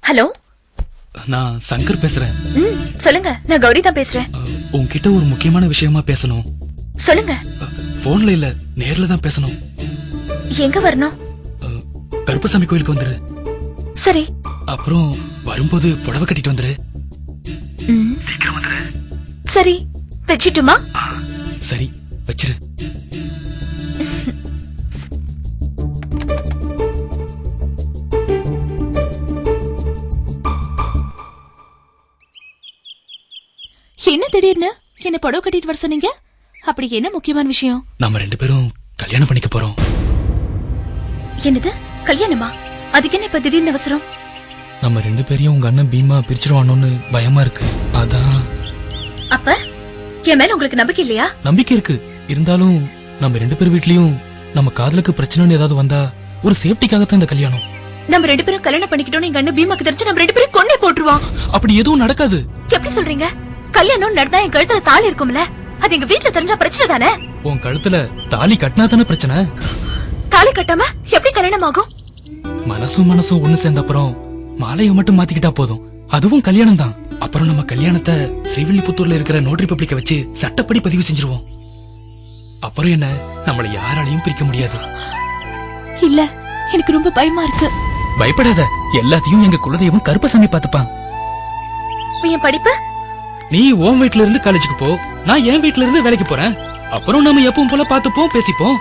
Hello, நான் சங்கர் பேசுறேன். சொல்லுங்க. நான் கௌரி தான் பேசுறேன். உன்கிட்ட ஒரு முக்கியமான விஷயமா பேசணும். சொல்லுங்க. போன்ல இல்ல, நேர்ல தான் பேசணும். எங்க வரணும்? கருப்பசாமி கோயிலுக்கு வந்துரு. சரி. அப்புறம் வரும்போது புடவை கட்டிட்டு வந்துரு. சீக்கிரம் வந்துரு. சரி, வச்சிட்டுமா? சரி, வச்சிரு. என்ன திடீர்னு என்ன புடவை கட்டிட்டு வர சொன்னீங்க? அப்படி என்ன முக்கியமான விஷயம்? நம்ம 2 பேரும் கல்யாணம் பண்ணிக்க போறோம். என்னது, கல்யாணமா? அதுக்கு என்ன இப்ப திடீர்னு அவசரம்? நம்ம 2 பேரையும் உங்க அண்ணன் பீமா பிரிச்சிருவானோன்னு பயமா இருக்கு. அதான். அப்ப என் மேல உங்களுக்கு நம்பிக்கை இல்லையா? நம்பிக்கை இருக்கு. இருந்தாலும் நம்ம 2 பேர் வீட்லயும் நம்ம காதலுக்கு பிரச்சனைன்னு ஏதாவது வந்தா ஒரு சேஃப்டிக்காகத்தான் இந்த கல்யாணம். நம்ம 2 பேரும் கல்யாணம் பண்ணிக்கிட்டோம். எங்க அண்ணன் பீமாக்கு தெரிஞ்சு நம்ம 2 பேரும் கொன்னே போட்டுருவான். அப்படி எதுவும் நடக்காது. எப்படி சொல்றீங்க? கல்யாணம் நடந்தா என் கழுத்துல தாலி இருக்கும்ல, அது எங்க வீட்டுல தெரிஞ்சா பிரச்சனை தானே? உன் கழுத்துல தாலி கட்டினா தானே பிரச்சனை. தாலி கட்டாம எப்படி கல்யாணம் ஆகும்? மனசும் ஒண்ணு சேர்ந்த அப்புறம் மாலையை மட்டும் மாத்திக்கிட்டா போதும், அதுவும் கல்யாணம் தான். அப்புறம் நம்ம கல்யாணத்தை ஸ்ரீவில்லிபுத்தூர்ல இருக்கிற நோட்டரி பப்ளிக்க வச்சு சட்டப்படி பதிவு செஞ்சிருவோம். அப்புறம் என்ன, நம்மள யாராலையும் பிரிக்க முடியாது. இல்ல, எனக்கு ரொம்ப பயமா இருக்கு. பயப்படாத, எல்லாத்தையும் எங்க குலதெய்வம் கருப்பசாமி பாத்துப்பான். என் படிப்பு? நீ உன் வீட்ல இருந்து காலேஜுக்கு போ, நான் என் வீட்ல இருந்து வேலைக்கு போறேன். அப்புறம் நம்ம எப்பவும் போல பாத்துப்போம், பேசிப்போம்.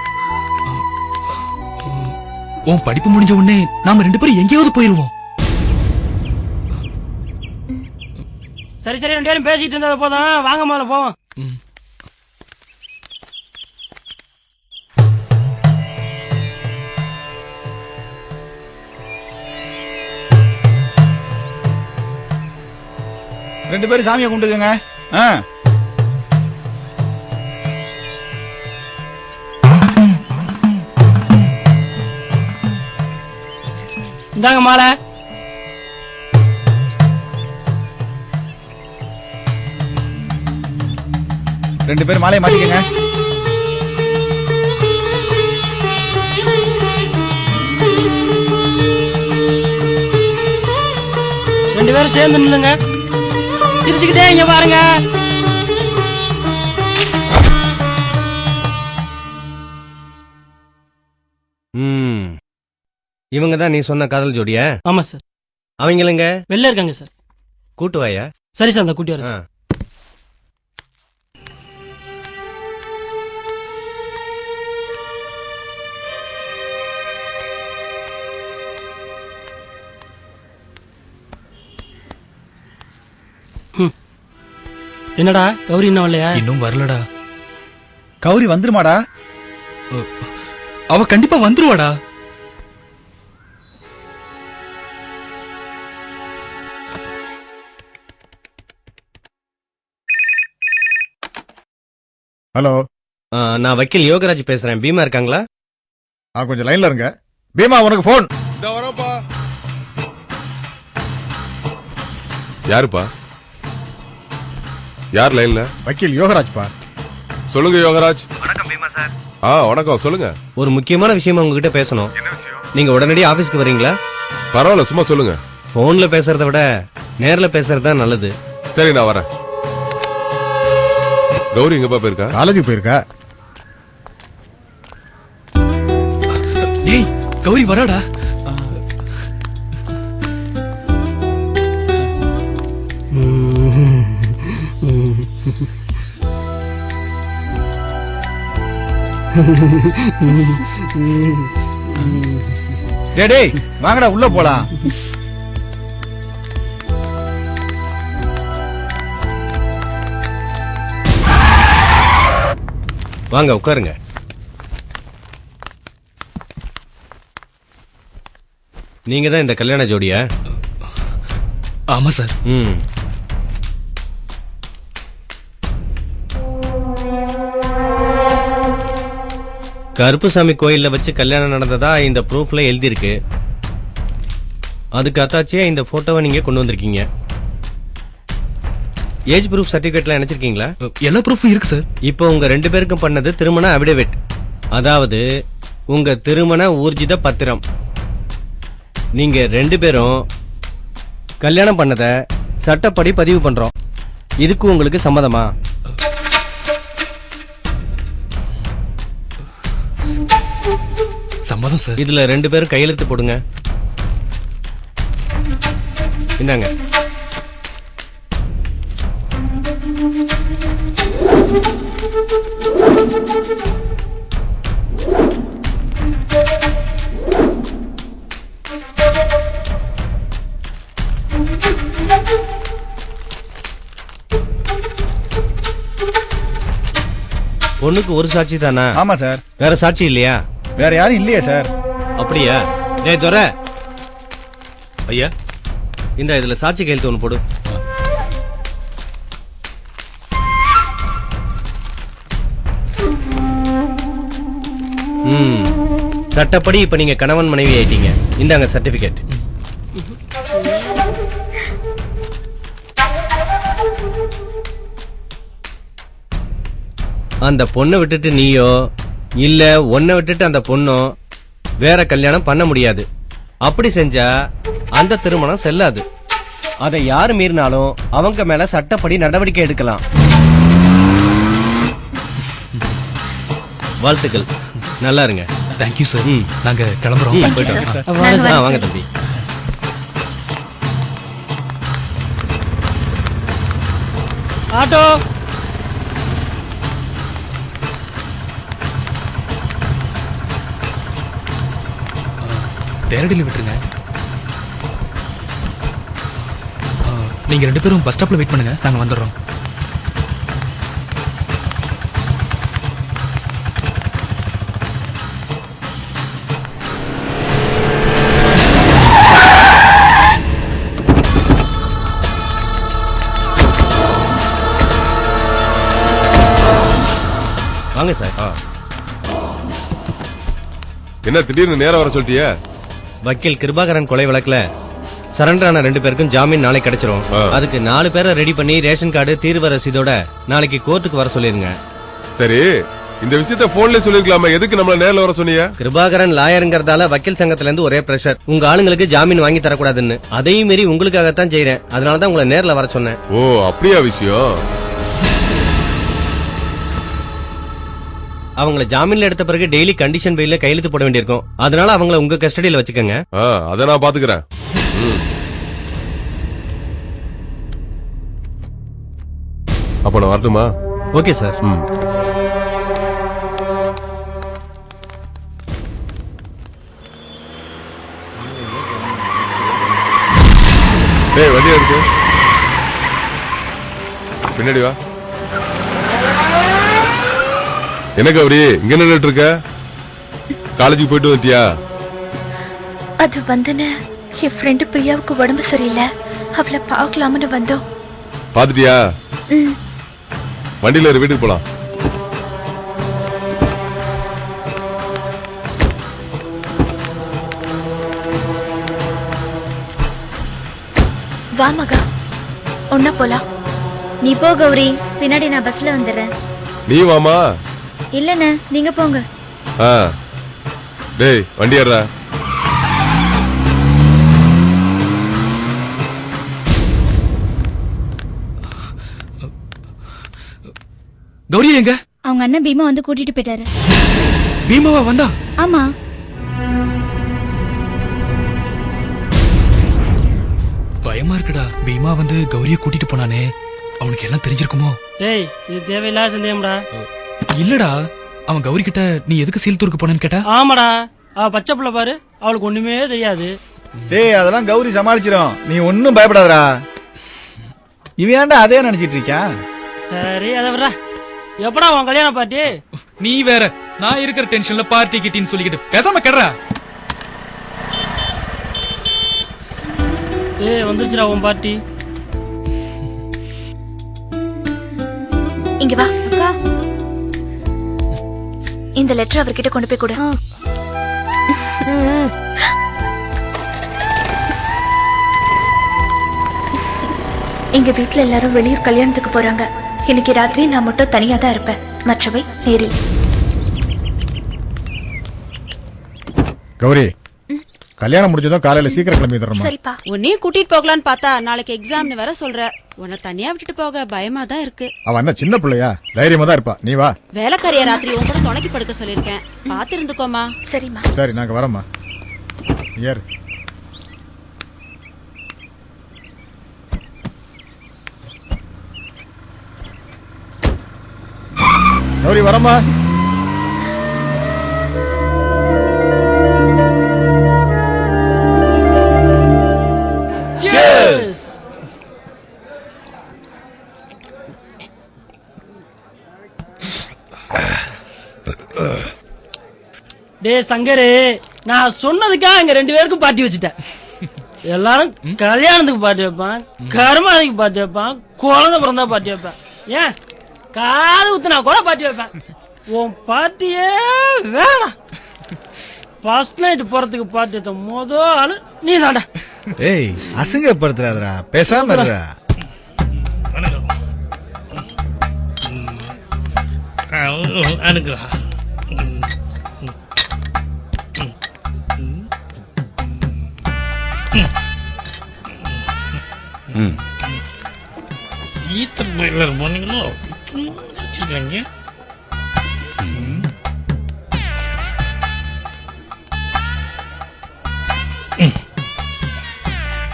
உன் படிப்பு முடிஞ்ச உடனே நாம 2 பேரும் எங்கேயாவது போயிருவோம். சரி 2 பேரும் பேசிட்டு இருந்தது போதும், வாங்க முதல்ல போவோம். ரெண்டு பேரும் சாமியை கும்பிட்டுக்கங்க. இந்தாங்க மாலை. ரெண்டு பேரும் மாலையை மாட்டிக்கங்க. ரெண்டு பேரும் சேர்ந்து நில்லுங்க. சிரிச்சுக்கிட்டே இங்க பாருங்க. இவங்க தான் நீ சொன்ன காதல் ஜோடியா? ஆமா சார். அவங்களுங்க வெளில இருக்காங்க சார். கூட்டு வாயா. சரி சார், அந்த கூட்டி வர சார். என்னடா கௌரி இன்னும் வரலையா? இன்னும் வரலடா. கௌரி வந்துருமாடா? அவ கண்டிப்பா வந்துருவாடா. ஹலோ, நான் வக்கீல் யோகராஜ் பேசுறேன். பீமா இருக்காங்களா? கொஞ்சம் லைன்ல இருங்க. பீமா, உனக்கு போன். யாருப்பா? யார் லைன்ல? வக்கீல் யோகராஜ் பா. சொல்லுங்க யோகராஜ். வணக்கம் பீமா சார். வணக்கம், சொல்லுங்க. ஒரு முக்கியமான விஷயமா உங்ககிட்ட பேசணும். நீங்க உடனடியாக ஆபீஸ்க்கு வரீங்களா? பரவாயில்ல, சும்மா சொல்லுங்க. போன்ல பேசுறத விட நேர்ல பேசுறது தான் நல்லது. சரி, நான் வரேன். கௌரி எங்கப்பா போயிருக்கா? காலேஜுக்கு போயிருக்கா. டேய், கௌரி வராடா. டேய் வாங்கடா, உள்ள போலாம். வாங்க உட்காருங்க. நீங்க தான் இந்த கல்யாண ஜோடியா? ஆமா சார். கருப்புசாமி கோயில்ல வச்சு கல்யாணம் நடந்ததா இந்த ப்ரூஃப்ல எழுதி இருக்கு. அதுக்கு அத்தாச்சியா இந்த போட்டோவை நீங்க கொண்டு வந்திருக்கீங்க. ஏஜ் ப்ரூஃப் சர்டிபிகேட்லாம் நினைச்சிருக்கீங்களா? எல்லா ப்ரூஃபும் இருக்கு சார். இப்போ உங்க 2 பேருக்கும் பண்ணது திருமண அபிடேவிட், அதாவது உங்க திருமண ஊர்ஜித பத்திரம். நீங்க 2 பேரும் கல்யாணம் பண்ணத சட்டப்படி பதிவு பண்றோம். இதுக்கு உங்களுக்கு சம்மதமா? சம்மதம் சார். இதுல 2 பேரும் கையெழுத்து போடுங்க. இந்தாங்க. பொண்ணுக்கு ஒரு சாட்சி தானா? ஆமா சார். வேற சாட்சி இல்லையா? வேற யாரும் இல்லையே சார். அப்படியா? டேய் துரை. ஐயா இந்த இதுல சாட்சி கையெழுத்து ஒன்று போடு. சட்டப்படி இப்ப நீங்க கணவன் மனைவி ஆயிட்டீங்க. இந்தாங்க சர்டிபிகேட். அந்த பொண்ணை விட்டுட்டு நீயோ இல்ல உன்னை விட்டுட்டு அந்த பொண்ணோ வேற கல்யாணம் பண்ண முடியாது. அப்படி செஞ்சா அந்த திருமணம் செல்லாது. அதை யாரு மீறினாலும் அவங்க மேல சட்டப்படி நடவடிக்கை எடுக்கலாம். வாழ்த்துக்கள். நல்லா இருங்க. Thank you sir. நாங்க கிளம்புறோம். வாங்க தம்பி. ஆட்டோ தேரடியில் விட்டுருங்க. நீங்க 2 பேரும் பஸ் ஸ்டாப்ல வெயிட் பண்ணுங்க, நாங்க வந்துடுறோம். வாங்க சார். என்ன திடீர்னு நேரம் வர சொல்லிட்டியா? வக்கீல் கிருபாகரன் கொலை வழக்குல சரண்டர் ஆன 2 பேருக்கும் ஜாமீன் நாளை கிடைச்சிரும். அதுக்கு 4 பேரை ரெடி பண்ணி ரேஷன் கார்டு தீர்வு ரசீதோட நாளைக்கு கோர்ட்டுக்கு வர சொல்லிருங்க. சரி, இந்த விஷயத்த போன்ல சொல்லிருக்கலாமா? எதுக்கு நம்மள நேர்ல வர சொன்னீங்க? கிருபாகரன் லாயருங்கிறதால வக்கீல் சங்கத்துல இருந்து ஒரே பிரஷர். உங்க ஆளுங்களுக்கு ஜாமீன் வாங்கி தரக்கூடாதுன்னு. அதையும் மீறி உங்களுக்காகத்தான் செய்யறேன். அதனாலதான் உங்களை நேர்ல வர சொன்னேன். ஓ அப்படியா விஷயம்? அவங்கள ஜாமீன்ல எடுத்த பிறகு டெய்லி கண்டிஷன் பெயில கையெழுத்து போட வேண்டியிருக்கும். அதனால அவங்கள உங்க கஸ்டடியில வச்சுக்கோங்க. அத நான் பாத்துக்கிறேன். அப்ப நான் வரட்டுமா? Okay sir. டேய் வண்டி எடுத்து பின்னாடி வா. என்ன கௌரி இங்க நின்னுட்டு இருக்க? காலேஜுக்கு போயிட்டு வந்துட்டியா? அது வந்துன்னு என் ஃப்ரெண்டு பிரியாவுக்கு உடம்பு சரியில்லை, அவளை பார்க்கலாம்னு வந்தோம். பாத்துட்டியா? வண்டியில வீட்டுக்கு போலாம். வா மகா, ஒன்னா போலாம். நீ போ கௌரி, பின்னாடி நான் பஸ்ல வந்துடுறேன். நீ வாமா. இல்லண்ணே நீங்க போங்க. டேய் வண்டி ஏறா. கௌரி எங்க? அவங்க அண்ணன் பீமா வந்து கூட்டிட்டு போயிட்டாரு. பீமாவா வந்தா? ஆமா. பயமா இருக்குடா. பீமா வந்து கௌரிய கூட்டிட்டு போனானே, அவனுக்கு எல்லாம் தெரிஞ்சிருக்குமோ? டேய் இது தேவையில்லாத சந்தேகம்டா. இல்லடா, அவன் கௌரி கிட்ட நீ எதுக்கு சீல்தூருக்கு போனேன்னு கேட்டா? ஆமாடா, அவ பச்சை புள்ள பாரு, அவளுக்கு ஒண்ணுமே தெரியாது. டேய் அதெல்லாம் கௌரி சமாளிச்சிரும், நீ ஒன்னும் பயப்படாதடா. இவன் ஏன்டா அதே நினைச்சிட்டு இருக்கான்? சரி அதை விட. எப்படா உன் கல்யாண பார்ட்டி? நீ வேற, நான் இருக்கிற டென்ஷன்ல பார்ட்டி கிட்டின்னு சொல்லிக்கிட்டு பேசாம கெடுறா. ஏய் வந்துருச்சுடா உன் பார்ட்டி. இங்க வா அக்கா, இந்த லெட்டர் அவர்கிட்ட கொண்டு போய் கொடு. எங்க வீட்டுல எல்லாரும் வெளியூர் கல்யாணத்துக்கு போறாங்க. இன்னைக்கு ராத்திரி நான் மட்டும் தனியா தான் இருப்பேன், மற்றவை நேரில். கௌரி கல்யாணம் முடிஞ்சதும் காலையில சீக்கிரம் கிளம்பி தரமா. சரிப்பா. உன்னையும் கூட்டிட்டு போகலான்னு பார்த்தா நாளைக்கு எக்ஸாம்னு வேற சொல்ற. உன்னை தனியா விட்டுட்டு போக பயமா தான் இருக்கு. அவ என்ன சின்ன பிள்ளையா, தைரியமா தான் இருப்பா. நீ வா. வேலைக்காரியா ராத்திரி உன் கூட துணைக்கு படுக்க சொல்லிருக்கேன், பாத்து இருந்துக்கோமா. சரிம்மா. சரி நாங்க வரோம்மா. ஏறு. கௌரி வரமா. டே சங்கரு, நான் சொன்னதுக்காக அங்க 2 பேருக்கும் பார்ட்டி வச்சுட்டேன். எல்லாரும் கல்யாணத்துக்கு பார்ட்டி வைப்பான், கருமாதிக்கு பார்ட்டி வைப்பான், குழந்தை பிறந்தா பார்ட்டி வைப்பேன், ஏன் காது ஊத்துனா கூட பார்ட்டி வைப்பேன். உன் பார்ட்டியே வேணாம். ஃபர்ஸ்ட் நைட் போறதுக்கு பார்ட்டி வச்ச மொதல் ஆளு நீ தாண்டா. ஏய் அசிங்கப்படுத்துறாதடா, பேசாம இருடா. ஈத்தர் பாய்லர் போனீங்களோ வச்சிருக்காங்க.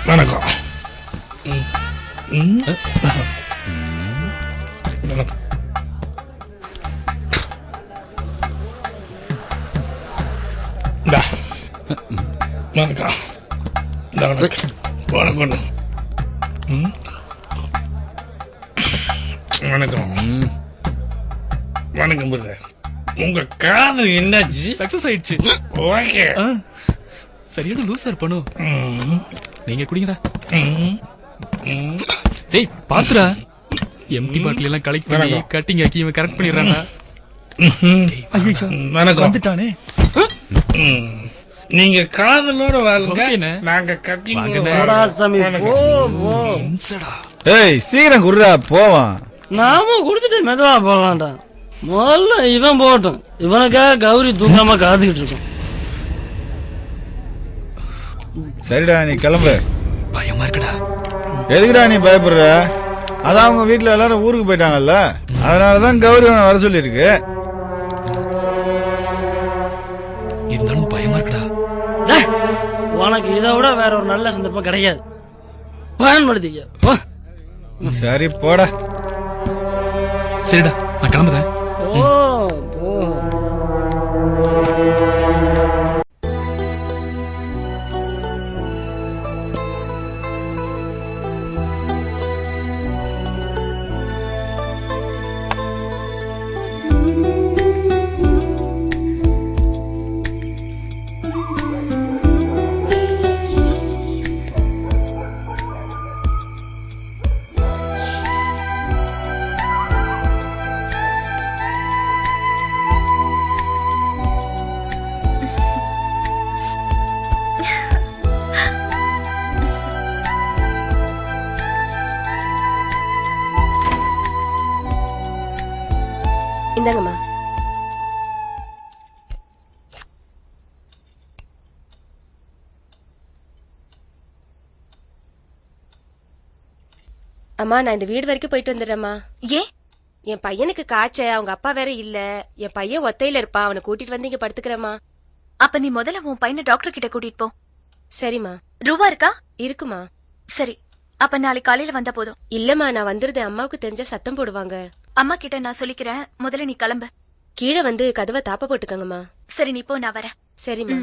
வணக்கம். வணக்கம். வணக்கம். வணக்கம். வணக்கம். வணக்கம் பிரதர். உங்க காதல் என்னாச்சு? சக்சஸ் ஆயிடுச்சு. ஓகே. சரியான லூசர் பண்ணும். நீங்க குடிங்கடா. டேய் பாத்துடா, எம்டி பாட்டில் எல்லாம் கலெக்ட் பண்ணி கட்டிங் ஆக்கி இவன் கரெக்ட் பண்ணிடுறானா. வணக்கம். வந்துட்டானே. நீங்க காதலோட வாங்க, ஓகேண்ணே. நாங்க கட்டிங். ஏய் சீக்கிரம் குடுறா போவான். நாம குடுத்துட்டு மெதுவா போகலாம்டா. முதல்ல இவன் போகட்டும், இவனுக்காக கௌரி தூங்காம காத்துக்கிட்டு இருக்கோம். சரிடா நீ கிளம்பு. பயமா இருக்குடா. எதுக்குடா நீ பயப்படுற? அதான் அவங்க வீட்டுல எல்லாரும் ஊருக்கு போயிட்டாங்கல்ல, அதனாலதான் கௌரி அவனை வர சொல்லிருக்கு. இருந்தாலும் பயமா இருக்குடா. உனக்கு இதை விட வேற ஒரு நல்ல சந்தர்ப்பம் கிடையாது. பயன்படுத்திக்க. சரி போடா. சரிடா நான் கிளம்புறேன். ஓ இந்தாங்கம்மா. அம்மா நான் இந்த வீடு வரைக்கும் போயிட்டு வந்துடுறேம்மா. ஏன்? என் பையனுக்கு காய்ச்ச, அவங்க அப்பா வேற இல்ல. என் பையன் ஒத்தையில இருப்பான், அவனை கூட்டிட்டு வந்து இங்க படுத்துக்கிறேம்மா. அப்ப நீ முதல்ல உன் பையனை டாக்டர் கிட்ட கூட்டிட்டு போ. சரிம்மா. ரூபா இருக்கா? இருக்குமா. சரி, அப்ப நாளைக்கு காலையில வந்தா போதும். இல்லம்மா நான் வந்துருதேன், அம்மாவுக்கு தெரிஞ்சா சத்தம் போடுவாங்க. அம்மா கிட்ட நான் சொல்லிக்கிறேன், முதல்ல நீ கிளம்பு. கீழே வந்து கதவை தாப்ப போட்டுக்கங்கம்மா. சரி நீ போ, நான் வரேன். சரிம்மா.